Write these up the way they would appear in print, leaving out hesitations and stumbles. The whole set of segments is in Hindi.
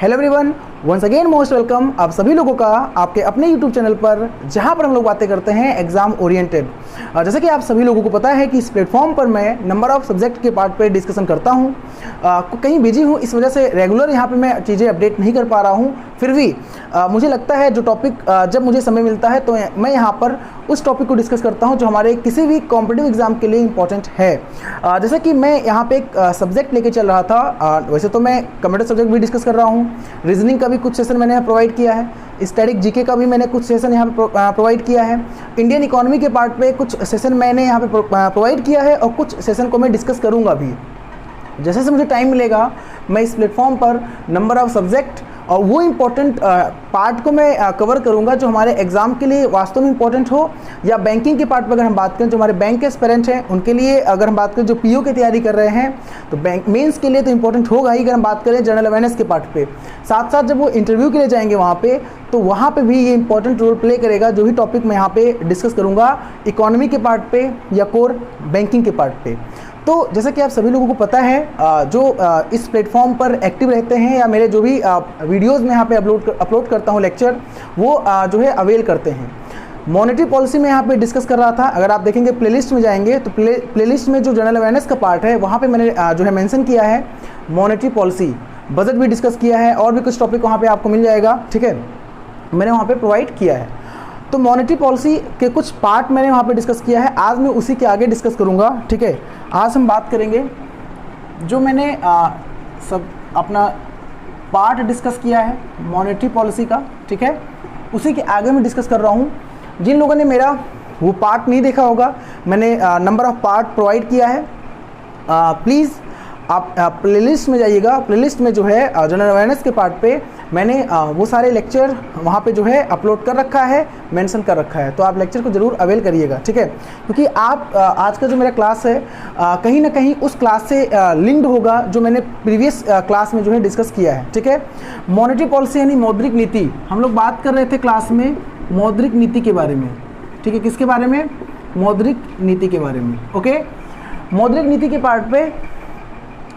Hello everyone, once again most welcome आप सभी लोगों का आपके अपने यूट्यूब चैनल पर, जहां पर हम लोग बातें करते हैं एग्जाम ओरिएंटेड। जैसे कि आप सभी लोगों को पता है कि इस प्लेटफॉर्म पर मैं नंबर ऑफ सब्जेक्ट के पार्ट पे डिस्कशन करता हूं। कहीं बिजी हूं, इस वजह से रेगुलर यहां पे मैं चीज़ें अपडेट नहीं कर पा रहा हूं। फिर भी मुझे लगता है जो टॉपिक जब मुझे समय मिलता है तो मैं यहाँ पर उस टॉपिक को डिस्कस करता हूँ जो हमारे किसी भी कॉम्पिटिटिव एग्जाम के लिए इंपॉर्टेंट है। जैसे कि मैं यहाँ पे एक सब्जेक्ट लेके चल रहा था। वैसे तो मैं कंप्यूटर सब्जेक्ट भी डिस्कस कर रहा हूँ, रीजनिंग का भी कुछ सेशन मैंने यहाँ प्रोवाइड किया है, स्टैटिक जीके का भी मैंने कुछ सेशन यहाँ पे प्रोवाइड किया है, इंडियन इकोनॉमी के पार्ट पे कुछ सेशन मैंने यहाँ पे प्रोवाइड किया है और कुछ सेशन को मैं डिस्कस करूँगा भी। जैसे जैसे मुझे टाइम मिलेगा मैं इस प्लेटफॉर्म पर नंबर ऑफ सब्जेक्ट और वो इम्पोर्टेंट पार्ट को मैं कवर करूंगा जो हमारे एग्ज़ाम के लिए वास्तव में इम्पोर्टेंट हो, या बैंकिंग के पार्ट पर अगर हम बात करें जो हमारे बैंक के एस्पिरेंट हैं उनके लिए, अगर हम बात करें जो पीओ की तैयारी कर रहे हैं तो बैंक मेंस के लिए तो इम्पोर्टेंट होगा ही। अगर हम बात करें जनरल अवेयरनेस के पार्ट पे, साथ साथ जब वो इंटरव्यू के लिए जाएंगे वहाँ पे तो वहाँ पे भी ये इंपॉर्टेंट रोल प्ले करेगा जो भी टॉपिक मैं यहाँ पे डिस्कस करूँगा इकोनॉमी के पार्ट पे या कोर बैंकिंग के पार्ट पे। तो जैसा कि आप सभी लोगों को पता है जो इस प्लेटफॉर्म पर एक्टिव रहते हैं या मेरे जो भी वीडियोस में यहाँ पे अपलोड करता हूँ लेक्चर, वो जो है अवेल करते हैं। मॉनेटरी पॉलिसी में यहाँ पे डिस्कस कर रहा था। अगर आप देखेंगे प्लेलिस्ट में जाएंगे तो प्लेलिस्ट में जो जनरल अवेयरनेस का पार्ट है वहाँ पे मैंने जो है मेंशन किया है मॉनेटरी पॉलिसी, बजट भी डिस्कस किया है और भी कुछ टॉपिक वहाँ पर आपको मिल जाएगा। ठीक है, मैंने वहाँ पर प्रोवाइड किया है। तो मॉनेटरी पॉलिसी के कुछ पार्ट मैंने वहाँ पे डिस्कस किया है, आज मैं उसी के आगे डिस्कस करूँगा। ठीक है, आज हम बात करेंगे जो मैंने सब अपना पार्ट डिस्कस किया है मॉनेटरी पॉलिसी का। ठीक है, उसी के आगे मैं डिस्कस कर रहा हूँ। जिन लोगों ने मेरा वो पार्ट नहीं देखा होगा, मैंने नंबर ऑफ पार्ट प्रोवाइड किया है। प्लीज़ आप प्लेलिस्ट में जाइएगा। प्लेलिस्ट में जो है जनरल अवेयरनेस के पार्ट पे मैंने वो सारे लेक्चर वहाँ पे जो है अपलोड कर रखा है, मेंशन कर रखा है, तो आप लेक्चर को ज़रूर अवेल करिएगा। ठीक है, क्योंकि आप आज का जो मेरा क्लास है कहीं ना कहीं उस क्लास से लिंक्ड होगा जो मैंने प्रीवियस क्लास में जो है डिस्कस किया है। ठीक है, मॉनेटरी पॉलिसी यानी मौद्रिक नीति, हम लोग बात कर रहे थे क्लास में मौद्रिक नीति के बारे में। ठीक है, किसके बारे में? मौद्रिक नीति के बारे में। ओके, मौद्रिक नीति के पार्ट पे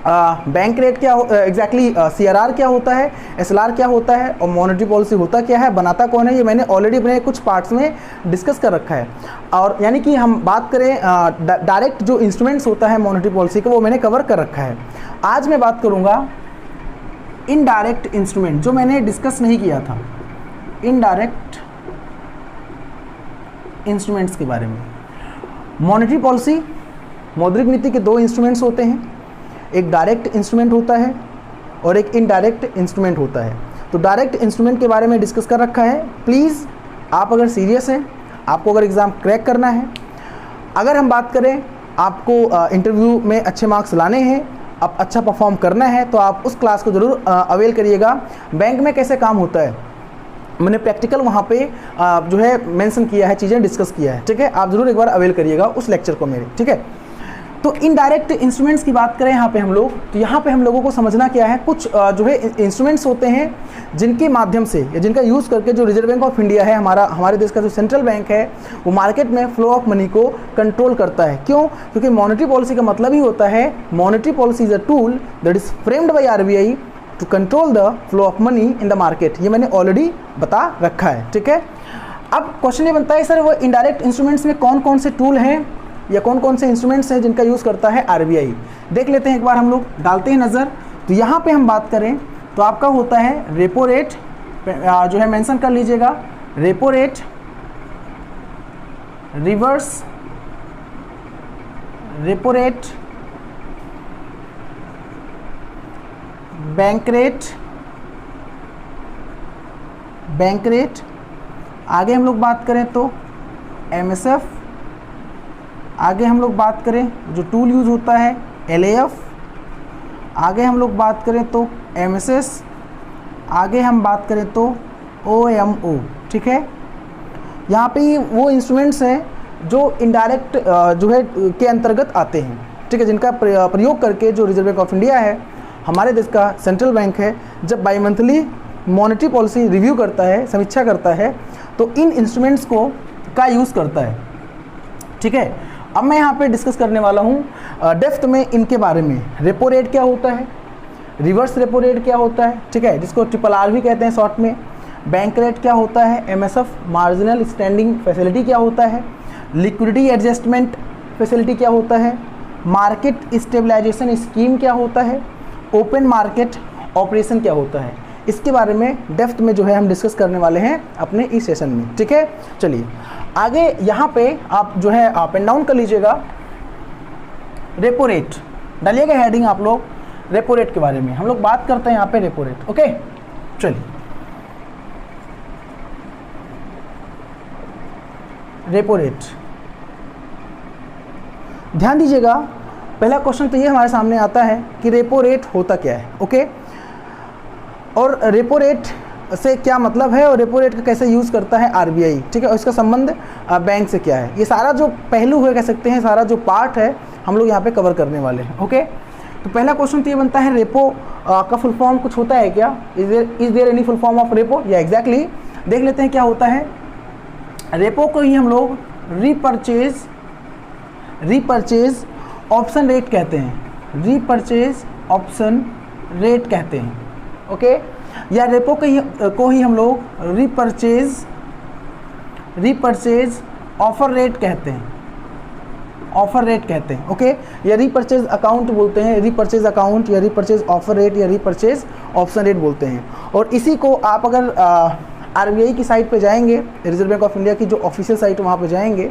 बैंक रेट क्या एग्जैक्टली CRR क्या होता है, SLR क्या होता है और मॉनेटरी पॉलिसी होता क्या है, बनाता कौन है, ये मैंने ऑलरेडी अपने कुछ पार्ट्स में डिस्कस कर रखा है। और यानी कि हम बात करें डायरेक्ट जो इंस्ट्रूमेंट्स होता है मॉनेटरी पॉलिसी का, वो मैंने कवर कर रखा है। आज मैं बात करूँगा इनडायरेक्ट इंस्ट्रूमेंट, जो मैंने डिस्कस नहीं किया था, इनडायरेक्ट इंस्ट्रूमेंट्स के बारे में। मॉनेटरी पॉलिसी, मौद्रिक नीति के दो इंस्ट्रूमेंट्स होते हैं, एक डायरेक्ट इंस्ट्रूमेंट होता है और एक इनडायरेक्ट इंस्ट्रूमेंट होता है। तो डायरेक्ट इंस्ट्रूमेंट के बारे में डिस्कस कर रखा है। प्लीज़ आप अगर सीरियस हैं, आपको अगर एग्ज़ाम क्रैक करना है, अगर हम बात करें आपको इंटरव्यू में अच्छे मार्क्स लाने हैं, अब अच्छा परफॉर्म करना है, तो आप उस क्लास को ज़रूर अवेल करिएगा। बैंक में कैसे काम होता है मैंने प्रैक्टिकल वहाँ पे जो है मेंशन किया है, चीज़ें डिस्कस किया है। ठीक है, आप ज़रूर एक बार अवेल करिएगा उस लेक्चर को मेरे। ठीक है, तो इनडायरेक्ट इंस्ट्रूमेंट्स की बात करें यहाँ पे हम लोग, तो यहाँ पे हम लोगों को समझना क्या है, कुछ जो है इंस्ट्रूमेंट्स होते हैं जिनके माध्यम से या जिनका यूज़ करके जो रिजर्व बैंक ऑफ इंडिया है, हमारे देश का जो सेंट्रल बैंक है, वो मार्केट में फ्लो ऑफ मनी को कंट्रोल करता है। क्यों? क्योंकि मॉनेटरी पॉलिसी का मतलब ही होता है, monetary policy is a tool that is framed by RBI to control the flow of money in the market. ये मैंने ऑलरेडी बता रखा है। ठीक है, अब क्वेश्चन ये बनता है सर वो इनडायरेक्ट इंस्ट्रूमेंट्स में कौन कौन से टूल हैं या कौन कौन से इंस्ट्रूमेंट्स हैं जिनका यूज़ करता है RBI। देख लेते हैं एक बार, हम लोग डालते हैं नज़र। तो यहाँ पे हम बात करें तो आपका होता है रेपो रेट, जो है मेंशन कर लीजिएगा, repo rate, reverse repo rate, bank rate, bank rate. आगे हम लोग बात करें तो MSF, आगे हम लोग बात करें जो टूल यूज़ होता है LAF, आगे हम लोग बात करें तो MSS, आगे हम बात करें तो OMO। ठीक है, यहाँ पे वो इंस्ट्रूमेंट्स हैं जो इनडायरेक्ट जो है के अंतर्गत आते हैं। ठीक है, जिनका प्रयोग करके जो रिजर्व बैंक ऑफ इंडिया है, हमारे देश का सेंट्रल बैंक है, जब by monthly monetary policy review करता है, समीक्षा करता है, तो इन इंस्ट्रूमेंट्स को का यूज़ करता है। ठीक है, अब मैं यहाँ पे डिस्कस करने वाला हूँ डेप्थ में इनके बारे में। रेपो रेट क्या होता है, रिवर्स रेपो रेट क्या होता है, ठीक है, जिसको RRR भी कहते हैं शॉर्ट में। बैंक रेट क्या होता है, MSF मार्जिनल स्टैंडिंग फैसिलिटी क्या होता है, लिक्विडिटी एडजस्टमेंट फैसिलिटी क्या होता है, मार्केट स्टेबलाइजेशन स्कीम क्या होता है, ओपन मार्केट ऑपरेशन क्या होता है। इसके बारे में डेप्थ में जो है हम डिस्कस करने वाले हैं अपने इस सेशन में, ठीक है। चलिए आगे यहाँ पे आप जो है अप एंड डाउन कर लीजिएगा। रेपो रेट डालिएगा हेडिंग आप लोग, रेपो रेट के बारे में हम लोग बात करते हैं यहाँ पे रेपो रेट। ओके चलिए, रेपो रेट ध्यान दीजिएगा। पहला क्वेश्चन तो ये हमारे सामने आता है कि रेपो रेट होता क्या है। ओके, और रेपो रेट से क्या मतलब है और रेपो रेट का कैसे यूज़ करता है RBI, ठीक है, और इसका संबंध बैंक से क्या है। ये सारा जो पहलू है कह सकते हैं, सारा जो पार्ट है हम लोग यहाँ पे कवर करने वाले हैं। ओके, तो पहला क्वेश्चन तो ये बनता है रेपो का फुल फॉर्म कुछ होता है क्या, is there any full form of repo, या एग्जैक्टली देख लेते हैं क्या होता है। रेपो को ही हम लोग रीपरचेज ऑप्शन रेट कहते हैं, रीपरचेज ऑप्शन रेट कहते हैं। ओके, या रेपो को ही हम लोग रीपरचेज ऑफर रेट कहते हैं, ऑफर रेट कहते हैं। ओके, या रीपरचेज अकाउंट बोलते हैं, रीपरचेज अकाउंट या रीपरचेज ऑफर रेट या रीपरचेज ऑप्शन रेट बोलते हैं। और इसी को आप अगर RBI की साइट पे जाएंगे, रिजर्व बैंक ऑफ इंडिया की जो ऑफिशियल साइट है वहाँ पे जाएंगे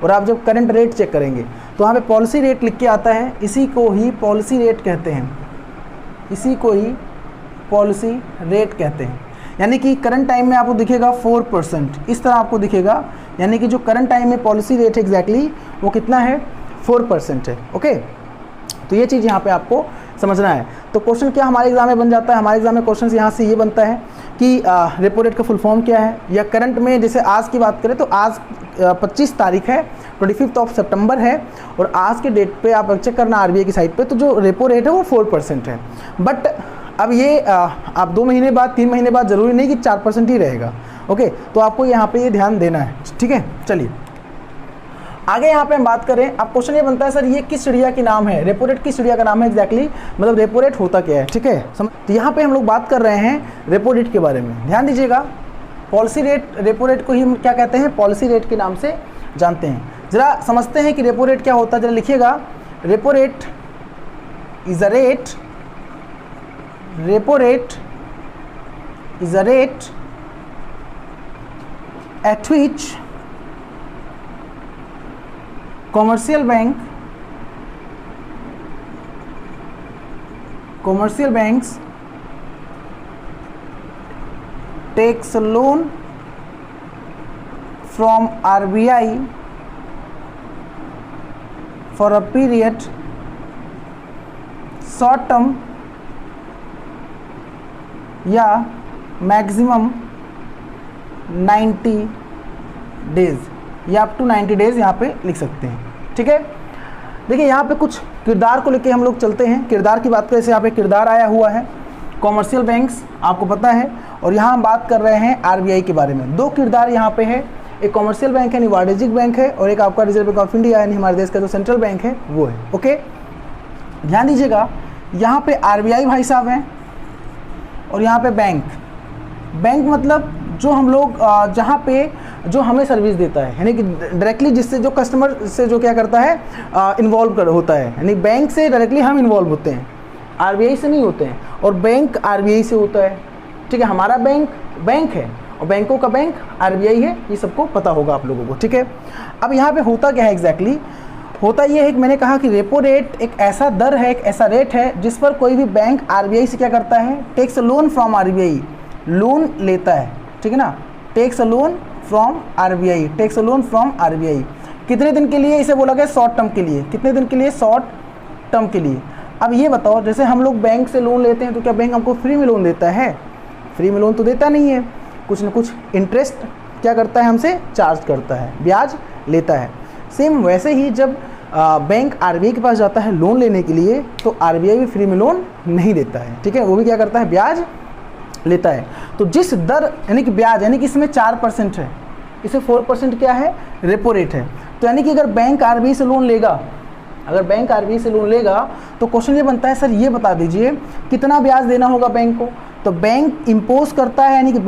और आप जब करंट रेट चेक करेंगे तो वहाँ पे पॉलिसी रेट लिख के आता है, इसी को ही पॉलिसी रेट कहते हैं, इसी को ही पॉलिसी रेट कहते हैं। यानी कि करंट टाइम में आपको दिखेगा 4%, इस तरह आपको दिखेगा, यानी कि जो करंट टाइम में पॉलिसी रेट है एग्जैक्टली वो कितना है, 4% है। ओके, तो ये चीज़ यहाँ पे आपको समझना है। तो क्वेश्चन क्या हमारे एग्जाम में बन जाता है, हमारे एग्जाम में क्वेश्चन यहाँ से ये बनता है कि रेपो रेट का फुल फॉर्म क्या है, या करंट में जैसे आज की बात करें तो आज 25 तारीख है, 25 सितंबर है, और आज के डेट पे आप चेक करना RBI की साइट पे, तो जो रेपो रेट है वो 4% है। बट अब ये आप 2 महीने बाद 3 महीने बाद ज़रूरी नहीं कि 4% ही रहेगा। ओके, तो आपको यहाँ पे ये ध्यान देना है, ठीक है। चलिए आगे यहाँ पे हम बात करें, अब क्वेश्चन ये बनता है सर ये किस चिड़िया की नाम है, रेपो रेट किस चिड़िया का नाम है एग्जैक्टली, मतलब रेपो रेट होता क्या है, ठीक है। तो यहाँ पे हम लोग बात कर रहे हैं रेपो रेट के बारे में। ध्यान दीजिएगा, पॉलिसी रेट, रेपो रेट को ही हम क्या कहते हैं, पॉलिसी रेट के नाम से जानते हैं। ज़रा समझते हैं कि रेपो रेट क्या होता है, जरा लिखिएगा। Repo rate is a rate, repo rate is a rate at which commercial banks takes a loan from RBI for a period short term या मैक्सिमम 90 डेज या अप टू 90 डेज यहाँ पे लिख सकते हैं, ठीक है। देखिए यहाँ पे कुछ किरदार को लेके हम लोग चलते हैं। किरदार की बात करें, जैसे यहाँ पे किरदार आया हुआ है कॉमर्शियल बैंक्स, आपको पता है, और यहाँ हम बात कर रहे हैं RBI के बारे में। 2 किरदार यहाँ पे है, एक कॉमर्शियल बैंक है यानी वाणिज्यिक बैंक है, और एक आपका रिजर्व बैंक ऑफ इंडिया यानी हमारे देश का जो सेंट्रल बैंक है वो है। ओके, ध्यान दीजिएगा, यहाँ पे RBI भाई साहब हैं और यहाँ पे बैंक मतलब जो हम लोग जहाँ पे जो हमें सर्विस देता है, यानी कि डायरेक्टली जिससे जो कस्टमर से जो क्या करता है इन्वॉल्व होता है, यानी बैंक से डायरेक्टली हम इन्वॉल्व होते हैं, RBI से नहीं होते हैं, और बैंक RBI से होता है, ठीक है। हमारा बैंक है और बैंकों का बैंक RBI है, ये सबको पता होगा आप लोगों को, ठीक है। अब यहाँ पे होता क्या है एग्जैक्टली, होता ये है कि मैंने कहा कि रेपो रेट एक ऐसा दर है, एक ऐसा रेट है जिस पर कोई भी बैंक RBI से क्या करता है, takes a loan from RBI, loan लेता है, ठीक है ना, takes a loan from RBI, takes a loan from RBI। कितने दिन के लिए इसे बोला गया, शॉर्ट टर्म के लिए। कितने दिन के लिए, शॉर्ट टर्म के लिए। अब ये बताओ, जैसे हम लोग बैंक से लोन लेते हैं तो क्या बैंक हमको फ्री में लोन देता है, फ्री में लोन तो देता नहीं है, कुछ ना कुछ इंटरेस्ट क्या करता है, हमसे चार्ज करता है, ब्याज लेता है। सेम वैसे ही जब बैंक RBI के पास जाता है लोन लेने के लिए तो RBI भी फ्री में लोन नहीं देता है, ठीक है, वो भी क्या करता है, ब्याज लेता है। तो जिस दर यानी कि ब्याज, यानी कि इसमें 4% है, इसे 4% क्या है, रेपो रेट है। तो यानी कि अगर बैंक RBI से लोन लेगा अगर बैंक आरबीआई से लोन लेगा तो क्वेश्चन ये बनता है सर ये बता दीजिए कितना ब्याज देना होगा बैंक को। तो बैंक इम्पोज करता है यानी कि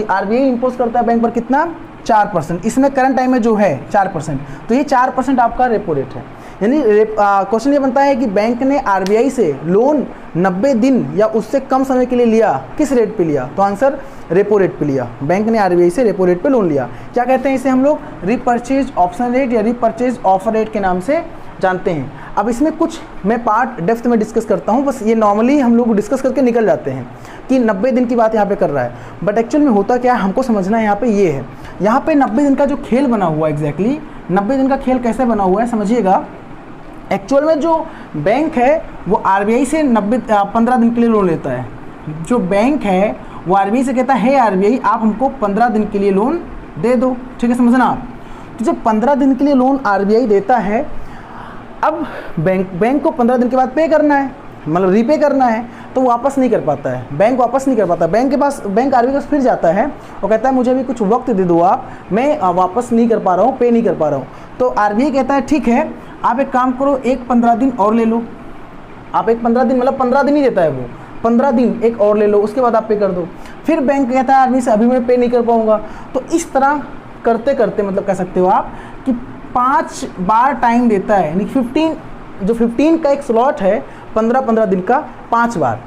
आरबीआई इम्पोज करता है बैंक पर कितना 4%। इसमें करंट टाइम में जो है 4%, तो ये 4% आपका रेपो रेट है। यानी क्वेश्चन ये बनता है कि बैंक ने आरबीआई से लोन 90 दिन या उससे कम समय के लिए लिया, किस रेट पे लिया? तो आंसर रेपो रेट पे लिया। बैंक ने आरबीआई से रेपो रेट पे लोन लिया। क्या कहते हैं इसे हम लोग? रीपर्चेज ऑप्शन रेट या रीपर्चेज ऑफर रेट के नाम से जानते हैं। अब इसमें कुछ मैं पार्ट डेप्थ में डिस्कस करता हूँ, बस ये नॉर्मली हम लोग डिस्कस करके निकल जाते हैं कि 90 दिन की बात यहाँ पे कर रहा है, बट एक्चुअल में होता क्या है हमको समझना है। यहाँ पे ये है, यहाँ पे 90 दिन का जो खेल बना हुआ है, एग्जैक्टली 90 दिन का खेल कैसे बना हुआ है समझिएगा। एक्चुअल में जो बैंक है वो आरबीआई से 15 दिन के लिए लोन लेता है। जो बैंक है वो आरबीआई से कहता है आरबीआई आप हमको 15 दिन के लिए लोन दे दो, ठीक है, समझना आप। तो जब 15 दिन के लिए लोन आरबीआई देता है, अब बैंक को 15 दिन के बाद पे करना है, मतलब रीपे करना है, तो वापस नहीं कर पाता है, बैंक वापस नहीं कर पाता। बैंक आरबीआई के पास फिर जाता है और कहता है मुझे अभी कुछ वक्त दे दो आप, मैं वापस नहीं कर पा रहा हूँ, पे नहीं कर पा रहा हूँ। तो आरबीआई कहता है ठीक है आप एक काम करो, एक 15 दिन और ले लो। आप एक 15 दिन, मतलब 15 दिन ही देता है वो, 15 दिन एक और ले लो, उसके बाद आप पे कर दो। फिर बैंक कहता है आरबीआई से अभी मैं पे नहीं कर पाऊँगा। तो इस तरह करते करते मतलब कह सकते हो आप कि 5 बार टाइम देता है, यानी 15 का एक स्लॉट है 15 दिन का 5 बार,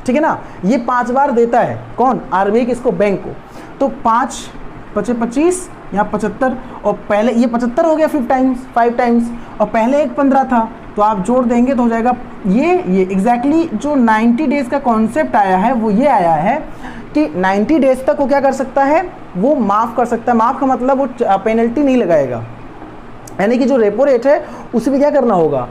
ठीक है ना। ये 5 बार देता है कौन? आरबीआई किसको? बैंक को। तो 5 × 25 यहाँ 75, और पहले ये 75 हो गया 5 टाइम्स, और पहले एक 15 था, तो आप जोड़ देंगे तो हो जाएगा ये एग्जैक्टली जो 90 डेज़ का कॉन्सेप्ट आया है वो ये आया है कि 90 डेज़ तक वो क्या कर सकता है, वो माफ़ कर सकता है। माफ़ का मतलब वो पेनल्टी नहीं लगाएगा, यानी कि जो रेपो रेट है उसी पे क्या करना होगा,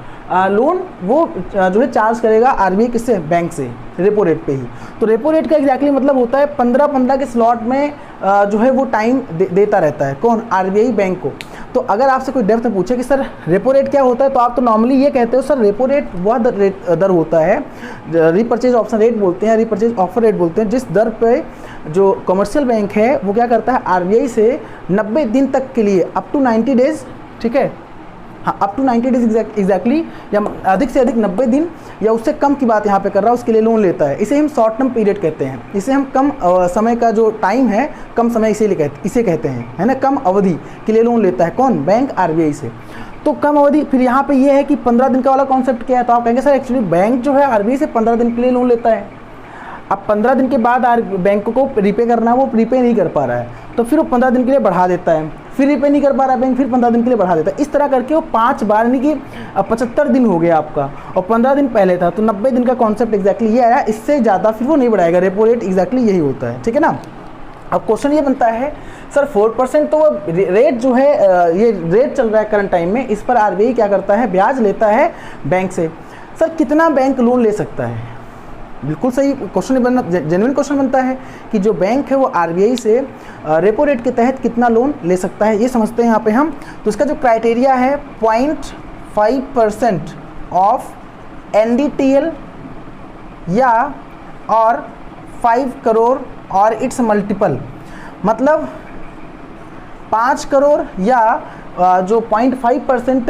लोन वो जो है चार्ज करेगा आरबीआई किससे? बैंक से, रेपो रेट पे ही। तो रेपो रेट का एग्जैक्टली मतलब होता है 15 के स्लॉट में जो है वो टाइम देता रहता है कौन? आरबीआई बैंक को। तो अगर आपसे कोई डेप्थ में पूछे कि सर रेपो रेट क्या होता है, तो आप तो नॉर्मली ये कहते हो सर रेपो रेट वह दर होता है, रीपर्चेज ऑप्शन रेट बोलते हैं, रीपर्चेज ऑफर रेट बोलते हैं, जिस दर पे जो कमर्शियल बैंक है वो क्या करता है आरबीआई से 90 दिन तक के लिए, अप टू 90 डेज़, ठीक है, हाँ अप टू 90 डेज एग्जैक्टली, या अधिक से अधिक 90 दिन या उससे कम की बात यहाँ पे कर रहा है, उसके लिए लोन लेता है। इसे हम शॉर्ट टर्म पीरियड कहते हैं। इसे हम कम समय का जो टाइम है, कम समय इसे कहते हैं, है ना, कम अवधि के लिए लोन लेता है कौन? बैंक आरबीआई से। तो कम अवधि, फिर यहाँ पे ये है कि 15 दिन का वाला कॉन्सेप्ट क्या है, तो आप कहेंगे सर एक्चुअली बैंक जो है आरबीआई से 15 दिन के लिए लोन लेता है। अब 15 दिन के बाद बैंक को रिपे करना है, वो रिपे नहीं कर पा रहा है, तो फिर वो 15 दिन के लिए बढ़ा देता है, फिर रिपे नहीं कर पा रहा है बैंक, फिर 15 दिन के लिए बढ़ा देता है। इस तरह करके वो 5 बार, यानी कि 75 दिन हो गया आपका, और 15 दिन पहले था, तो 90 दिन का कॉन्सेप्ट एग्जैक्टली ये आया। इससे ज़्यादा फिर वो नहीं बढ़ाएगा, रेपो रेट एग्जैक्टली यही होता है, ठीक है ना। अब क्वेश्चन ये बनता है सर 4% तो वो रेट जो है ये रेट चल रहा है करंट टाइम में, इस पर आरबीआई क्या करता है, ब्याज लेता है बैंक से। सर कितना बैंक लोन ले सकता है? बिल्कुल सही क्वेश्चन बनना, जेन्युइन क्वेश्चन बनता है कि जो बैंक है वो आरबीआई से रेपो रेट के तहत कितना लोन ले सकता है, ये समझते हैं यहाँ पे हम। तो इसका जो क्राइटेरिया है 0.5% ऑफ NDTL या और 5 करोड़ और इट्स मल्टीपल, मतलब 5 करोड़ या जो 0.5%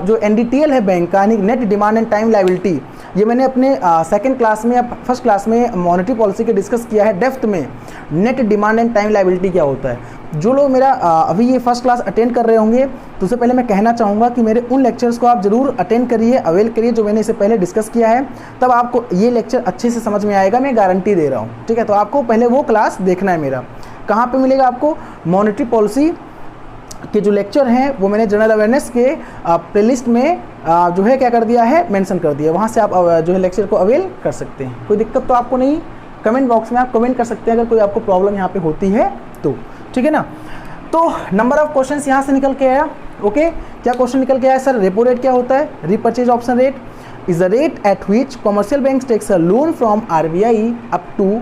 जो NDTL है बैंक का, यानी net demand and time liability, ये मैंने अपने सेकंड क्लास में या फर्स्ट क्लास में मॉनेटरी पॉलिसी के डिस्कस किया है डेप्थ में। Net demand and time liability क्या होता है। जो लोग मेरा अभी ये फर्स्ट क्लास अटेंड कर रहे होंगे, तो उससे पहले मैं कहना चाहूँगा कि मेरे उन लेक्चर्स को आप ज़रूर अटेंड करिए, अवेल करिए जो मैंने इससे पहले डिस्कस किया है, तब आपको ये लेक्चर अच्छे से समझ में आएगा, मैं गारंटी दे रहा हूँ, ठीक है। तो आपको पहले वो क्लास देखना है मेरा। कहाँ पर मिलेगा आपको? मॉनेटरी पॉलिसी के जो लेक्चर हैं वो मैंने जनरल अवेयरनेस के प्लेलिस्ट में जो है क्या कर दिया है, मेंशन कर दिया, वहाँ से आप जो है लेक्चर को अवेल कर सकते हैं। कोई दिक्कत तो आपको नहीं, कमेंट बॉक्स में आप कमेंट कर सकते हैं अगर कोई आपको प्रॉब्लम यहाँ पे होती है तो, ठीक है ना। तो नंबर ऑफ क्वेश्चंस यहाँ से निकल के आया, ओके। क्या क्वेश्चन निकल के आया सर? रेपो रेट क्या होता है? Repurchase option rate is the rate at which commercial bank takes a loan from RBI up to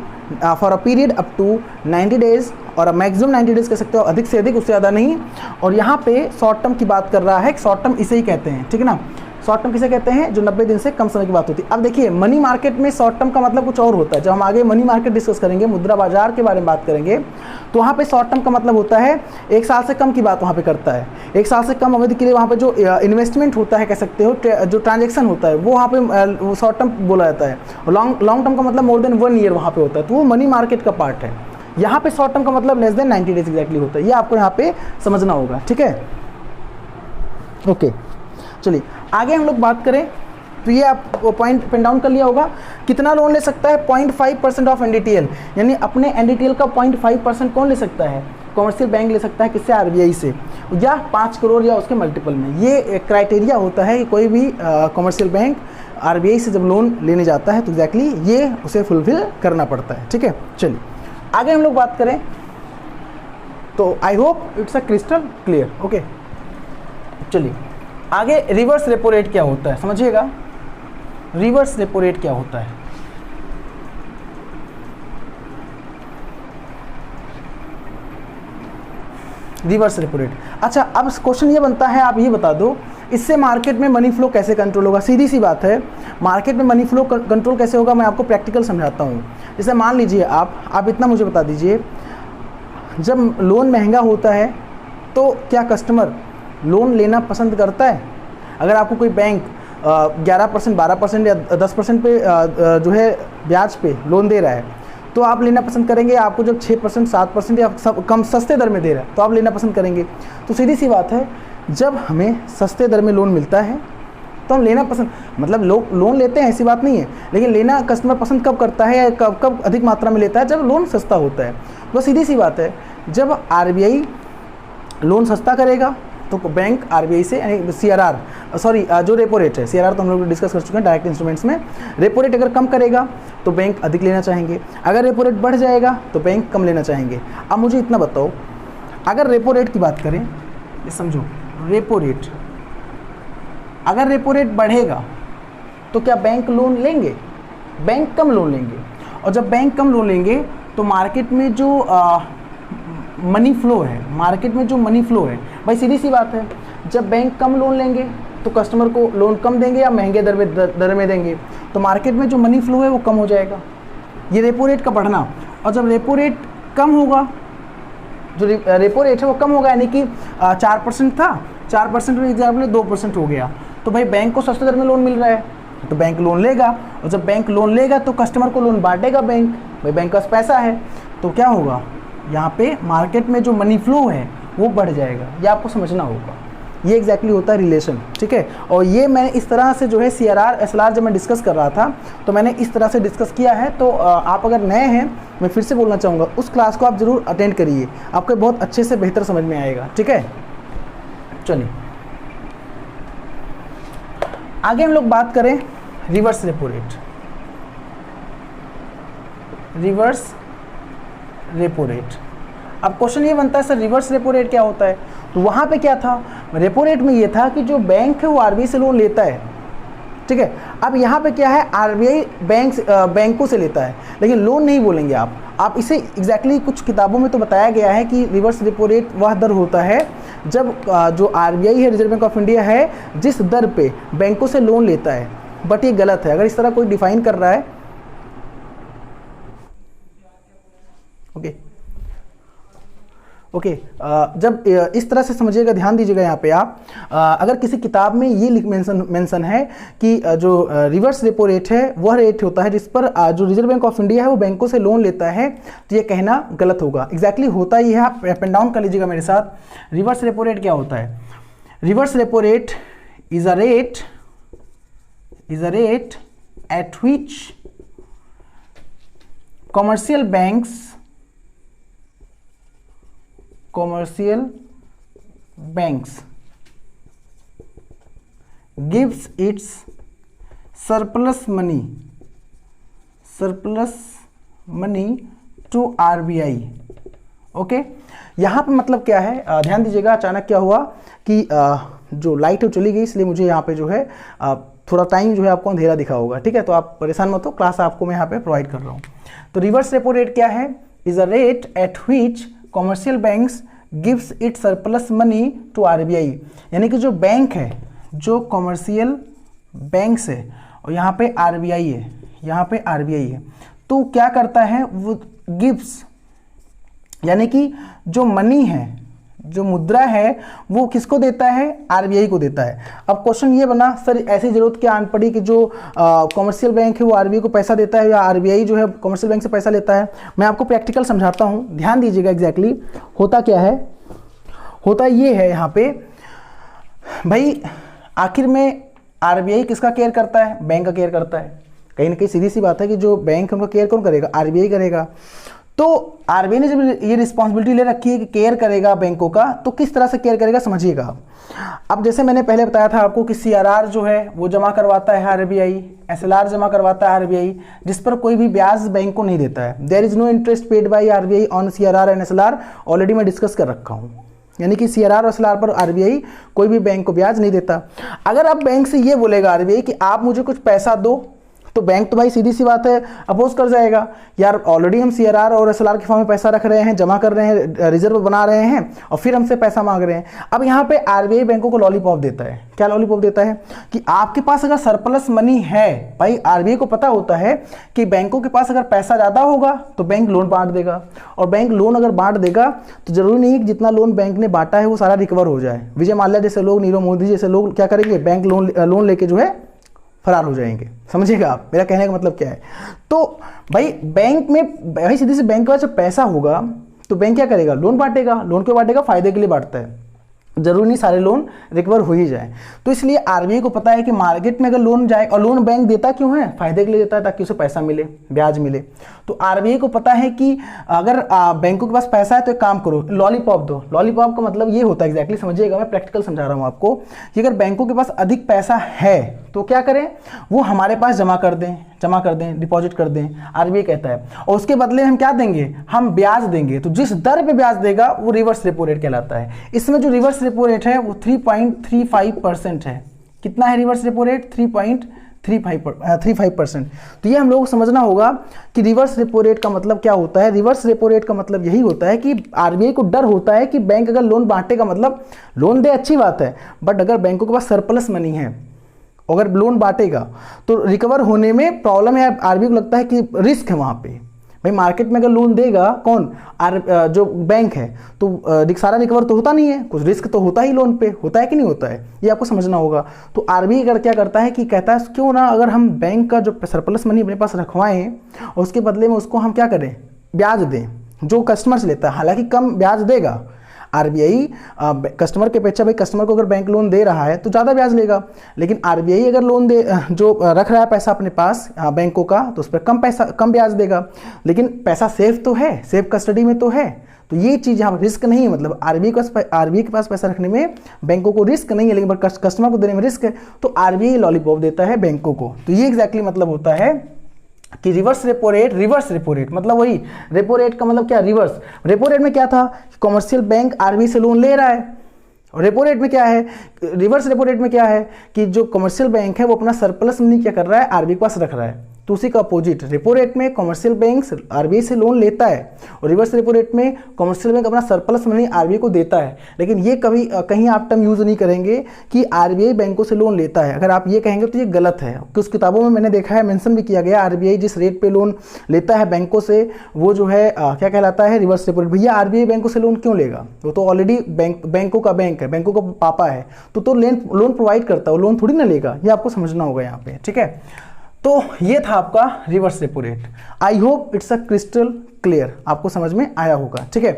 for a period up to 90 days और मैक्सिमम 90 डेज कह सकते हो, अधिक से अधिक, उससे ज़्यादा नहीं। और यहाँ पे शॉर्ट टर्म की बात कर रहा है, शॉर्ट टर्म इसे ही कहते हैं, ठीक है ना। शॉर्ट टर्म किसे कहते हैं? जो 90 दिन से कम समय की बात होती है। अब देखिए मनी मार्केट में शॉर्ट टर्म का मतलब कुछ और होता है। जब हम आगे मनी मार्केट डिस्कस करेंगे, मुद्रा बाजार के बारे में बात करेंगे, तो वहाँ पे शॉर्ट टर्म का मतलब होता है 1 साल से कम की बात वहाँ पे करता है। 1 साल से कम अवधि के लिए वहाँ पे जो इन्वेस्टमेंट होता है, कह सकते हो जो ट्रांजेक्शन होता है, वो वहाँ पे शॉर्ट टर्म बोला जाता है। और लॉन्ग टर्म का मतलब मोर देन 1 ईयर वहाँ पे होता है, तो वो मनी मार्केट का पार्ट है। यहाँ पे शॉर्ट टर्म का मतलब लेस देन 90 डेज एग्जैक्टली होता है। ये आपको यहाँ पे समझना होगा, ठीक है? ओके, चलिए आगे हम लोग बात करें तो ये आप पॉइंट पेन डाउन कर लिया होगा। कितना लोन ले सकता है? 0.5% ऑफ एनडीटीएल, यानी अपने एनडीटीएल का 0.5% कौन ले सकता है? कॉमर्शियल बैंक ले सकता है। किससे? आरबीआई से, या 5 करोड़ या उसके मल्टीपल में। ये क्राइटेरिया होता है कि कोई भी कॉमर्शियल बैंक आरबीआई से जब लोन लेने जाता है तो एग्जैक्टली ये उसे फुलफिल करना पड़ता है, ठीक है? चलिए आगे हम लोग बात करें तो I hope it's a crystal clear. Okay, चलिए आगे रिवर्स रेपो रेट क्या होता है समझिएगा। रिवर्स रेपो रेट क्या होता है? Reverse repo rate. अच्छा, अब क्वेश्चन ये बनता है, आप ये बता दो इससे मार्केट में मनी फ्लो कैसे कंट्रोल होगा? सीधी सी बात है, मार्केट में मनी फ्लो कंट्रोल कैसे होगा मैं आपको प्रैक्टिकल समझाता हूँ। जैसे मान लीजिए आप इतना मुझे बता दीजिए, जब लोन महंगा होता है तो क्या कस्टमर लोन लेना पसंद करता है? अगर आपको कोई बैंक 11%, 12% या 10% पे जो है ब्याज पे लोन दे रहा है तो आप लेना पसंद करेंगे। आपको जब 6%, 7% या कम सस्ते दर में दे रहा है तो आप लेना पसंद करेंगे। तो सीधी सी बात है, जब हमें सस्ते दर में लोन मिलता है तो हम लेना पसंद, मतलब लोग लोन लेते हैं ऐसी बात नहीं है, लेकिन लेना कस्टमर पसंद कब करता है या कब अधिक मात्रा में लेता है? जब लोन सस्ता होता है। तो सीधी सी बात है, जब आरबीआई लोन सस्ता करेगा तो बैंक आरबीआई से, यानी सीआरआर जो रेपो रेट है, सीआरआर तो हम लोग डिस्कस कर चुके हैं डायरेक्ट इंस्ट्रूमेंट्स में। रेपो रेट अगर कम करेगा तो बैंक अधिक लेना चाहेंगे, अगर रेपो रेट बढ़ जाएगा तो बैंक कम लेना चाहेंगे। अब मुझे इतना बताओ, अगर रेपो रेट की बात करें, ये समझो, रेपो रेट अगर रेपो रेट बढ़ेगा तो क्या बैंक लोन लेंगे? बैंक कम लोन लेंगे। और जब बैंक कम लोन लेंगे तो मार्केट में जो मनी फ्लो है, मार्केट में जो मनी फ्लो है, भाई सीधी सी बात है, जब बैंक कम लोन लेंगे तो कस्टमर को लोन कम देंगे या महंगे दर में देंगे, तो मार्केट में जो मनी फ्लो है वो कम हो जाएगा। ये रेपो रेट का बढ़ना। और जब रेपो रेट कम होगा, जो रेपो रेट है वो कम होगा, यानी कि 4% था, 4% में एग्जाम्पल 2% हो गया, तो भाई बैंक को सस्ते दर में लोन मिल रहा है तो बैंक लोन लेगा। और जब बैंक लोन लेगा तो कस्टमर को लोन बांटेगा बैंक, भाई बैंक का पैसा है, तो क्या होगा? यहाँ पे मार्केट में जो मनी फ्लो है वो बढ़ जाएगा। ये आपको समझना होगा। ये एग्जैक्टली होता है रिलेशन, ठीक है? और ये मैंने इस तरह से जो है सीआरआर एसएलआर जब मैं डिस्कस कर रहा था तो मैंने इस तरह से डिस्कस किया है। तो आप अगर नए हैं, मैं फिर से बोलना चाहूँगा, उस क्लास को आप ज़रूर अटेंड करिए, आपको बहुत अच्छे से बेहतर समझ में आएगा, ठीक है? चलिए आगे हम लोग बात करें reverse repo rate. Reverse repo rate. अब क्वेश्चन ये बनता है सर रिवर्स रेपो रेट क्या होता है? तो वहाँ पे क्या था? रेपो रेट में ये था कि जो बैंक है वो आरबीआई से लोन लेता है, ठीक है? अब यहाँ पे क्या है, आरबीआई बैंकों से लेता है, लेकिन लोन नहीं बोलेंगे आप इसे एग्जैक्टली कुछ किताबों में तो बताया गया है कि रिवर्स रेपो रेट वह दर होता है जब जो आरबीआई है, रिजर्व बैंक ऑफ इंडिया है, जिस दर पे बैंकों से लोन लेता है। बट ये गलत है, अगर इस तरह कोई डिफाइन कर रहा है, ओके, जब इस तरह से समझिएगा, ध्यान दीजिएगा यहाँ पे आप, अगर किसी किताब में ये मेंशन है कि जो रिवर्स रेपो रेट है वह रेट होता है जिस पर जो रिजर्व बैंक ऑफ इंडिया है वो बैंकों से लोन लेता है, तो ये कहना गलत होगा। एग्जैक्टली होता ही है, आप पेन डाउन कर लीजिएगा मेरे साथ। रिवर्स रेपो रेट क्या होता है? Reverse repo rate is a rate at which commercial banks gives its surplus money to RBI। Okay, यहाँ पे मतलब क्या है, ध्यान दीजिएगा। अचानक क्या हुआ कि जो लाइट है चली गई, इसलिए मुझे यहाँ पे जो है थोड़ा टाइम जो है आपको अंधेरा दिखा होगा, ठीक है? तो आप परेशान मत हो, क्लास आपको मैं यहाँ पे प्रोवाइड कर रहा हूँ। तो रिवर्स रेपो रेट क्या है? Is a rate at which commercial banks gives it surplus money to RBI, यानी कि जो बैंक है, जो कॉमर्शियल बैंक से और यहाँ पे आरबीआई है, यहाँ पे आरबीआई है, तो क्या करता है वो गिव्स, यानी कि जो मनी है, जो मुद्रा है वो किसको देता है, आरबीआई को देता है। अब क्वेश्चन ये बना सर ऐसी जरूरत क्या आन पड़ी कि जो कॉमर्शियल बैंक है वो आरबीआई को पैसा देता है या आरबीआई जो है कॉमर्शियल बैंक से पैसा लेता है। मैं आपको प्रैक्टिकल समझाता हूँ, ध्यान दीजिएगा। एग्जैक्टली होता क्या है, होता ये है यहाँ पे भाई, आखिर में आरबीआई किसका केयर करता है, बैंक का केयर करता है। कहीं ना कहीं सीधी सी बात है कि जो बैंक है उनका केयर कौन करेगा, आरबीआई करेगा। तो आरबीआई ने जब ये रिस्पॉन्सिबिलिटी ले रखी है कि केयर करेगा बैंकों का, तो किस तरह से केयर करेगा समझिएगा। अब जैसे मैंने पहले बताया था आपको कि सीआरआर जो है वो जमा करवाता है आरबीआई, एसएलआर जमा करवाता है आरबीआई, जिस पर कोई भी ब्याज बैंक को नहीं देता है। There is no interest paid by RBI on CRR and SLR, already मैं डिस्कस कर रखा हूँ। यानी कि सीआरआर और एसएलआर पर आरबीआई कोई भी बैंक को ब्याज नहीं देता। अगर अब बैंक से ये बोलेगा आरबीआई कि आप मुझे कुछ पैसा दो, तो बैंक तो भाई सीधी सी बात है अपोज कर जाएगा, यार ऑलरेडी हम सीआरआर और एसएलआर के फॉर्म में पैसा रख रहे हैं, जमा कर रहे हैं, रिजर्व बना रहे हैं और फिर हमसे पैसा मांग रहे हैं। अब यहाँ पे आरबीआई बैंकों को लॉलीपॉप देता है। क्या लॉलीपॉप देता है कि आपके पास अगर सरप्लस मनी है, भाई आरबीआई को पता होता है कि बैंकों के पास अगर पैसा ज़्यादा होगा तो बैंक लोन बांट देगा, और बैंक लोन अगर बांट देगा तो जरूरी नहीं कि जितना लोन बैंक ने बांटा है वो सारा रिकवर हो जाए। विजय माल्या जैसे लोग, नीरव मोदी जैसे लोग क्या करेंगे, बैंक लोन लेके जो है फरार हो जाएंगे। समझिएगा आप मेरा कहने का मतलब क्या है। तो भाई बैंक में, भाई सीधे से बैंक के पास जब पैसा होगा तो बैंक क्या करेगा, लोन बांटेगा। लोन क्यों बांटेगा, फायदे के लिए बांटता है, जरूरी नहीं सारे लोन रिकवर हो ही जाए। तो इसलिए आरबीआई को पता है कि मार्केट में अगर लोन जाए, और लोन बैंक देता क्यों है, फायदे के लिए देता है ताकि उसे पैसा मिले, ब्याज मिले। तो आरबीआई को पता है कि अगर बैंकों के पास पैसा है तो एक काम करो, लॉलीपॉप दो। लॉलीपॉप का मतलब ये होता है, एग्जैक्टली समझिएगा, मैं प्रैक्टिकल समझा रहा हूँ आपको, कि अगर बैंकों के पास अधिक पैसा है तो क्या करें, वो हमारे पास जमा कर दें, डिपॉजिट कर दें, आरबीआई कहता है। और उसके बदले हम क्या देंगे, हम ब्याज देंगे। तो जिस दर पे ब्याज देगा वो रिवर्स रेपो रेट कहलाता है। इसमें जो रिवर्स रेपो रेट है वो 3.35% है। कितना है रिवर्स रेपो रेट, 3.35%। तो ये हम लोगों को समझना होगा कि रिवर्स रेपो रेट का मतलब क्या होता है। रिवर्स रेपो रेट का मतलब यही होता है कि आरबीआई को डर होता है कि बैंक अगर लोन बांटेगा, मतलब लोन दे अच्छी बात है, बट अगर बैंकों के पास सरप्लस मनी है, अगर लोन बांटेगा तो रिकवर होने में प्रॉब्लम है। आरबीआई को लगता है कि रिस्क है वहाँ पे। भाई मार्केट में अगर लोन देगा कौन, जो बैंक है, तो सारा रिकवर तो होता नहीं है, कुछ रिस्क तो होता ही लोन पे, होता है कि नहीं होता है, ये आपको समझना होगा। तो आरबीआई अगर क्या करता है कि कहता है क्यों ना अगर हम बैंक का जो सरप्लस मनी अपने पास रखवाएं और उसके बदले में उसको हम क्या करें, ब्याज दें, जो कस्टमर से लेता है। हालांकि कम ब्याज देगा आरबीआई कस्टमर के अपेक्षा, भाई कस्टमर को अगर बैंक लोन दे रहा है तो ज़्यादा ब्याज लेगा, लेकिन आरबीआई अगर लोन दे, जो रख रहा है पैसा अपने पास बैंकों का, तो उस पर कम ब्याज देगा, लेकिन पैसा सेफ तो है, सेफ कस्टडी में तो है। तो ये चीज़ यहाँ पर रिस्क नहीं है, मतलब आरबीआई के पास पैसा रखने में बैंकों को रिस्क नहीं है, लेकिन कस्टमर को देने में रिस्क है। तो आरबीआई लॉलीपॉप देता है बैंकों को। तो ये एग्जैक्टली मतलब होता है कि रिवर्स रेपो रेट मतलब वही, रेपो रेट का मतलब क्या, रिवर्स। रेपो रेट में क्या था, कॉमर्शियल बैंक आरबीआई से लोन ले रहा है, और रेपो रेट में क्या है, रिवर्स रेपो रेट में क्या है कि जो कॉमर्शियल बैंक है वो अपना सरप्लस मनी क्या कर रहा है, आरबीआई के पास रख रहा है। तो उसी का अपोजिट, रेपो रेट में कॉमर्शियल बैंक आरबीआई से लोन लेता है, और रिवर्स रेपो रेट में कॉमर्शियल बैंक अपना सरप्लस मनी आरबीआई को देता है। लेकिन ये कभी कहीं आप टर्म यूज़ नहीं करेंगे कि आरबीआई बैंकों से लोन लेता है। अगर आप ये कहेंगे तो ये गलत है। कुछ किताबों में मैंने देखा है, मेंशन भी किया गया, आरबीआई जिस रेट पे लोन लेता है बैंकों से वो जो है क्या कहलाता है, रिवर्स रेपो रेट। भैया आरबीआई बैंकों से लोन क्यों लेगा, वो तो ऑलरेडी बैंकों का बैंक है, बैंकों का पापा है, तो लोन प्रोवाइड करता है, वो लोन थोड़ी ना लेगा। ये आपको समझना होगा यहाँ पे, ठीक है। तो ये था आपका reverse repo rate. I hope it's a crystal clear, आपको समझ में आया होगा, ठीक है।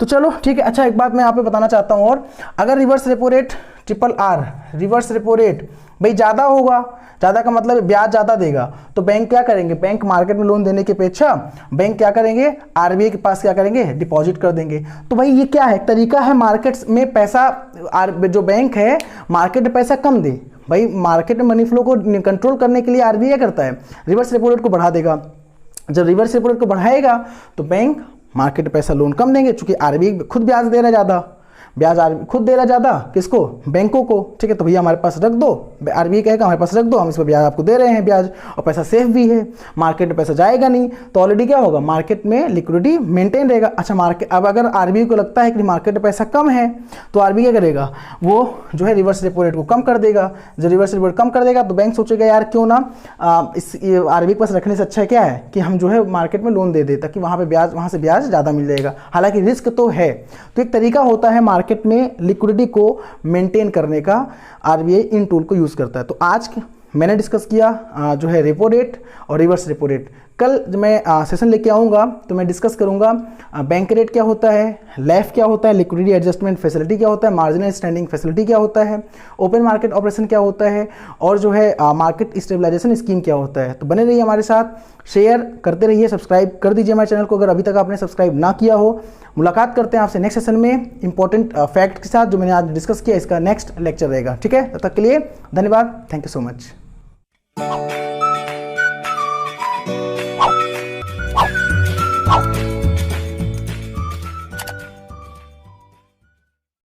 तो चलो ठीक है। अच्छा एक बात मैं यहाँ पे बताना चाहता हूँ, और अगर reverse repo rate RRR reverse repo rate भाई ज़्यादा होगा, ज़्यादा का मतलब ब्याज ज़्यादा देगा, तो बैंक क्या करेंगे, बैंक मार्केट में लोन देने की अपेक्षा बैंक क्या करेंगे, आरबीआई के पास क्या करेंगे, डिपॉजिट कर देंगे। तो भाई ये क्या है, तरीका है मार्केट्स में पैसा, जो बैंक है मार्केट में पैसा कम दे। भाई मार्केट में मनी फ्लो को कंट्रोल करने के लिए आरबीआई क्या करता है, रिवर्स रेपो रेट को बढ़ा देगा। जब रिवर्स रेपो रेट को बढ़ाएगा तो बैंक मार्केट में पैसा लोन कम देंगे, चूंकि आरबीआई खुद ब्याज दे रहा है ज़्यादा। ब्याज आरबीआई खुद दे रहा ज़्यादा, किसको, बैंकों को, ठीक है, तो भैया हमारे पास रख दो, आरबीआई कहेगा हमारे पास रख दो, हम इस पर ब्याज आपको दे रहे हैं ब्याज, और पैसा सेफ भी है, मार्केट में पैसा जाएगा नहीं, तो ऑलरेडी क्या होगा, मार्केट में लिक्विडिटी मेंटेन रहेगा। अच्छा मार्केट, अब अगर आरबीआई को लगता है कि मार्केट में पैसा कम है तो आरबीआई क्या करेगा, वो जो है रिवर्स रेपो रेट को कम कर देगा। जब रिवर्स रेपो रेट कम कर देगा तो बैंक सोचेगा यार क्यों ना इस आरबीआई के पास रखने से अच्छा क्या है कि हम जो है मार्केट में लोन दे दे, ताकि वहाँ पे ब्याज, वहाँ से ब्याज ज़्यादा मिल जाएगा, हालांकि रिस्क तो है। तो एक तरीका होता है मार्केट में लिक्विडिटी को मेंटेन करने का, आरबीआई इन टूल को यूज़ करता है। तो आज मैंने डिस्कस किया जो है रेपो रेट और रिवर्स रेपो रेट। कल जब मैं सेशन लेके आऊँगा तो मैं डिस्कस करूँगा बैंक रेट क्या होता है, लैफ क्या होता है, लिक्विडिटी एडजस्टमेंट फैसिलिटी क्या होता है, मार्जिनल स्टैंडिंग फैसिलिटी क्या होता है, ओपन मार्केट ऑपरेशन क्या होता है, और जो है मार्केट स्टेबलाइजेशन स्कीम क्या होता है। तो बने रहिए हमारे साथ, शेयर करते रहिए, सब्सक्राइब कर दीजिए हमारे चैनल को अगर अभी तक आपने सब्सक्राइब ना किया हो। मुलाकात करते हैं आपसे नेक्स्ट सेशन में इंपॉर्टेंट फैक्ट के साथ जो मैंने आज डिस्कस किया, इसका नेक्स्ट लेक्चर रहेगा। ठीक है, तब तक के लिए धन्यवाद, थैंक यू सो मच।